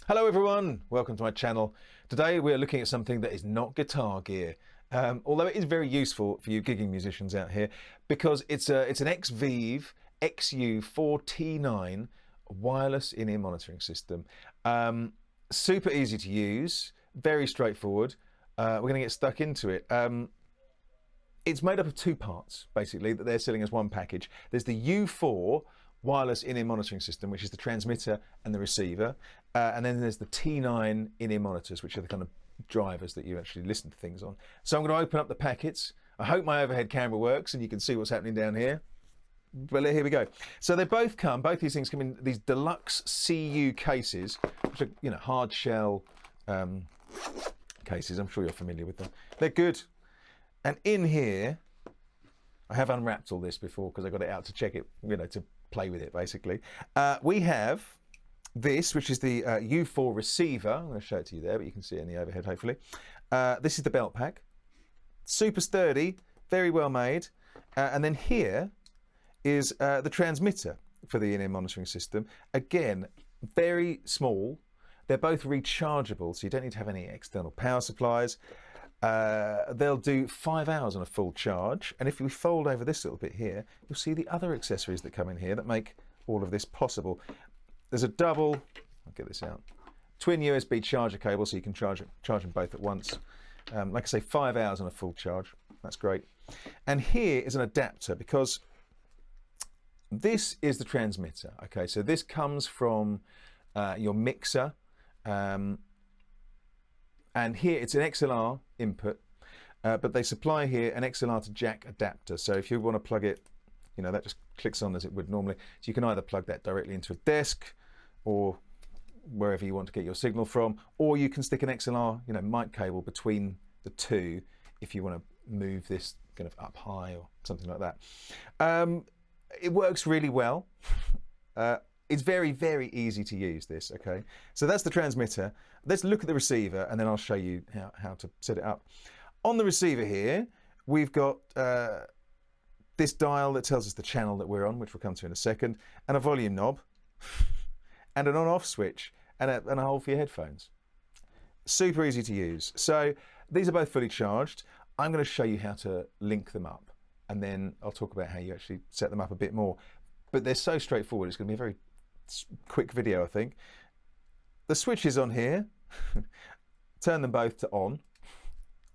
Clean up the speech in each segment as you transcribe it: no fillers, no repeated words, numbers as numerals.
Hello everyone, welcome to my channel. Today we're looking at something that is not guitar gear, although it is very useful for you gigging musicians out here because it's an XVive XU4T9 wireless in-ear monitoring system. Super easy to use, very straightforward. We're going to get stuck into it. It's made up of two parts basically that they're selling as one package. There's the U4 wireless in-ear monitoring system, which is the transmitter and the receiver, and then there's the T9 in-ear monitors, which are the kind of drivers that you actually listen to things on. So I'm going to open up the packets. I hope my overhead camera works and you can see what's happening down here. Well, here we go. So both these things come in these deluxe CU cases, which are, you know, hard shell cases. I'm sure you're familiar with them. They're good. And in here, I have unwrapped all this before because I got it out to check it, you know, to play with it basically. We have this, which is the U4 receiver. I'm going to show it to you there, but you can see it in the overhead hopefully. This is the belt pack. Super sturdy, very well made. And then here is the transmitter for the in-ear monitoring system. Again, very small. They're both rechargeable, so you don't need to have any external power supplies. They'll do 5 hours on a full charge, and if we fold over this little bit here, you'll see the other accessories that come in here that make all of this possible. There's a double, I'll get this out, twin USB charger cable, so you can charge them both at once. Like I say, 5 hours on a full charge. That's great. And here is an adapter, because this is the transmitter. Okay, so this comes from your mixer. And here it's an XLR input, but they supply here an XLR to jack adapter. So if you want to plug it, you know, that just clicks on as it would normally. So you can either plug that directly into a desk or wherever you want to get your signal from, or you can stick an XLR, you know, mic cable between the two if you want to move this kind of up high or something like that. It works really well. It's very, very easy to use this, okay? So that's the transmitter. Let's look at the receiver and then I'll show you how to set it up. On the receiver here, we've got this dial that tells us the channel that we're on, which we'll come to in a second, and a volume knob, and an on-off switch, and a hole for your headphones. Super easy to use. So these are both fully charged. I'm going to show you how to link them up, and then I'll talk about how you actually set them up a bit more. But they're so straightforward, it's going to be a very quick video, I think. The switch is on here. Turn them both to on,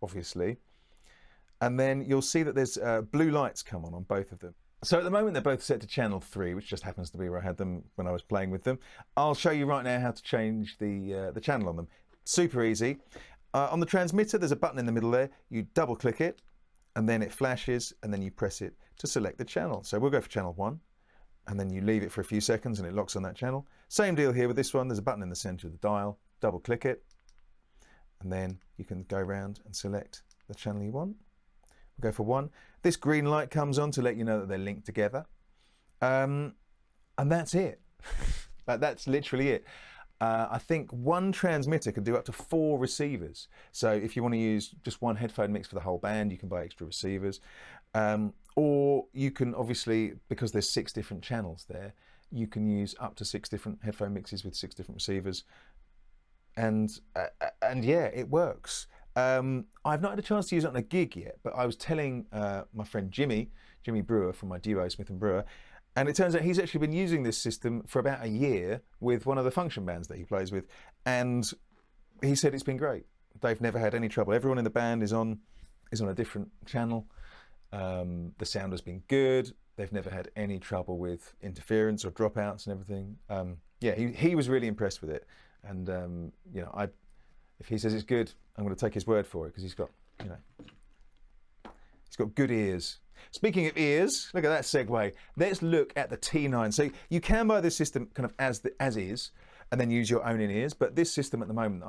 obviously. And then you'll see that there's blue lights come on both of them. So at the moment they're both set to channel 3, which just happens to be where I had them when I was playing with them. I'll show you right now how to change the channel on them. Super easy. On the transmitter there's a button in the middle there. You double click it and then it flashes and then you press it to select the channel. So we'll go for channel 1. And then you leave it for a few seconds and it locks on that channel. Same deal here with this one. There's a button in the center of the dial. Double click it. And then you can go around and select the channel you want. We'll go for 1. This green light comes on to let you know that they're linked together. And that's it. That's literally it. I think one transmitter can do up to 4 receivers. So if you want to use just one headphone mix for the whole band, you can buy extra receivers. Or you can obviously, because there's 6 different channels there, you can use up to 6 different headphone mixes with 6 different receivers. And yeah, it works. I've not had a chance to use it on a gig yet, but I was telling my friend Jimmy Brewer from my duo Smith & Brewer, and it turns out he's actually been using this system for about a year with one of the function bands that he plays with, and he said it's been great. They've never had any trouble. Everyone in the band is on a different channel. The sound has been good. They've never had any trouble with interference or dropouts and everything. Yeah, he was really impressed with it, and you know, if he says it's good, I'm going to take his word for it because he's got, you know, he's got good ears. Speaking of ears, look at that segue. Let's look at the T9. So you can buy this system kind of as is, and then use your own in-ears. But this system at the moment,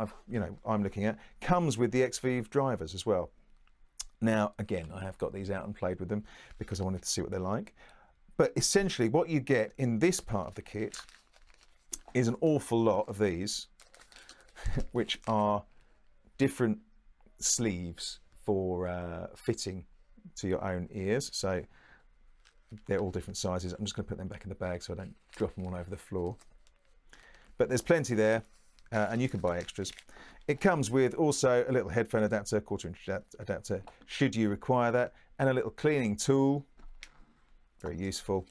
I'm looking at, comes with the XVive drivers as well. Now, again, I have got these out and played with them because I wanted to see what they're like. But essentially, what you get in this part of the kit is an awful lot of these, which are different sleeves for fitting to your own ears. So they're all different sizes. I'm just going to put them back in the bag so I don't drop them all over the floor. But there's plenty there. and you can buy extras. It comes with also a little headphone adapter, 1/4-inch adapter, should you require that, and a little cleaning tool, very useful.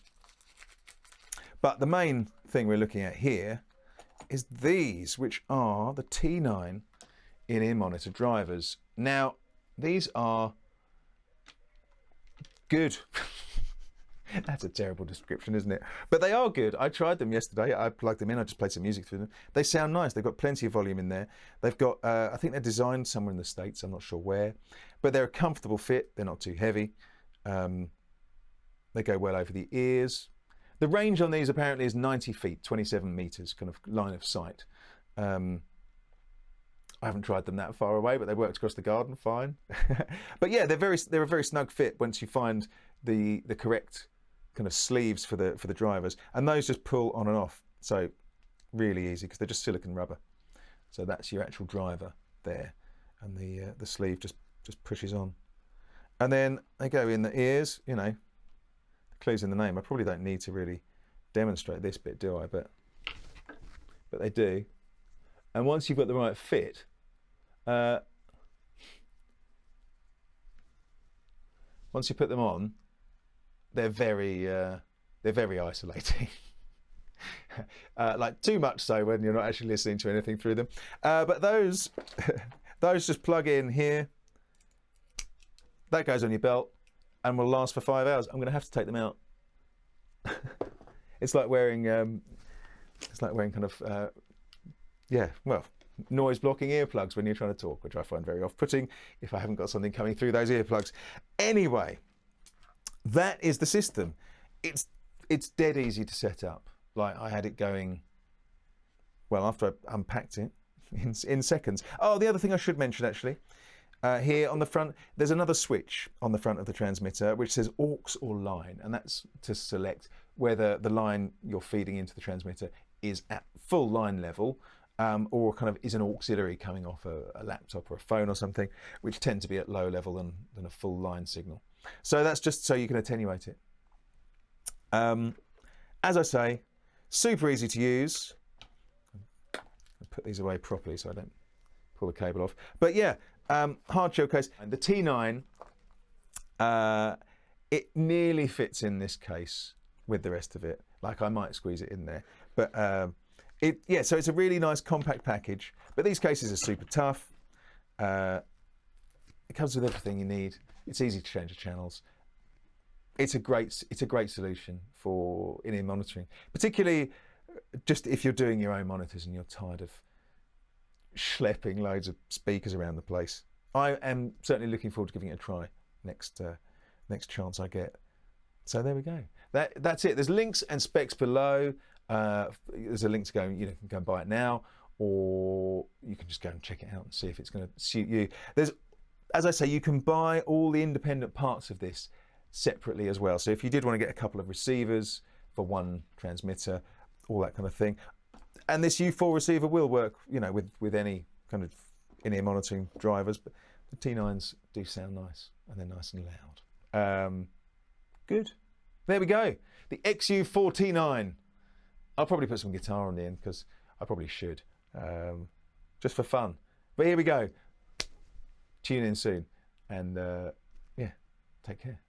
But the main thing we're looking at here is these, which are the T9 in-ear monitor drivers. Now, these are good. That's a terrible description, isn't it? But they are good. I tried them yesterday. I plugged them in. I just played some music through them. They sound nice. They've got plenty of volume in there. They've got, I think they're designed somewhere in the States. I'm not sure where. But they're a comfortable fit. They're not too heavy. They go well over the ears. The range on these apparently is 90 feet, 27 meters, kind of line of sight. I haven't tried them that far away, but they worked across the garden fine. But yeah, they're a very snug fit once you find the correct kind of sleeves for the drivers, and those just pull on and off, so really easy because they're just silicone rubber. So that's your actual driver there, and the sleeve just pushes on, and then they go in the ears. You know, the clue's in the name. I probably don't need to really demonstrate this bit, do I? But they do. And once you've got the right fit, once you put them on, they're very isolating. Like too much so when you're not actually listening to anything through them. But those just plug in here. That goes on your belt and will last for 5 hours. I'm going to have to take them out. It's like wearing kind of yeah, well, noise blocking earplugs when you're trying to talk, which I find very off-putting if I haven't got something coming through those earplugs. Anyway, that is the system. It's dead easy to set up. Like, I had it going, well, after I unpacked it in seconds. Oh, the other thing I should mention actually, here on the front, there's another switch on the front of the transmitter which says aux or line, and that's to select whether the line you're feeding into the transmitter is at full line level, or kind of is an auxiliary coming off a laptop or a phone or something, which tend to be at lower level than a full line signal. So that's just so you can attenuate it. As I say, super easy to use. I'll put these away properly so I don't pull the cable off. But yeah, hard shell case. And the T9, it nearly fits in this case with the rest of it. Like, I might squeeze it in there, but yeah, so it's a really nice compact package, but these cases are super tough. It comes with everything you need. It's easy to change the channels. It's a great solution for in-ear monitoring, particularly just if you're doing your own monitors and you're tired of schlepping loads of speakers around the place. I am certainly looking forward to giving it a try next chance I get. So there we go. That's it. There's links and specs below. There's a link to go. You can go and buy it now, or you can just go and check it out and see if it's going to suit you. There's, as I say, you can buy all the independent parts of this separately as well. So if you did want to get a couple of receivers for one transmitter, all that kind of thing, and this U4 receiver will work, with any kind of in-ear monitoring drivers. But the T9s do sound nice, and they're nice and loud. Good. There we go. The XU4T9. I'll probably put some guitar on the end because I probably should, just for fun. But here we go. Tune in soon, and yeah, take care.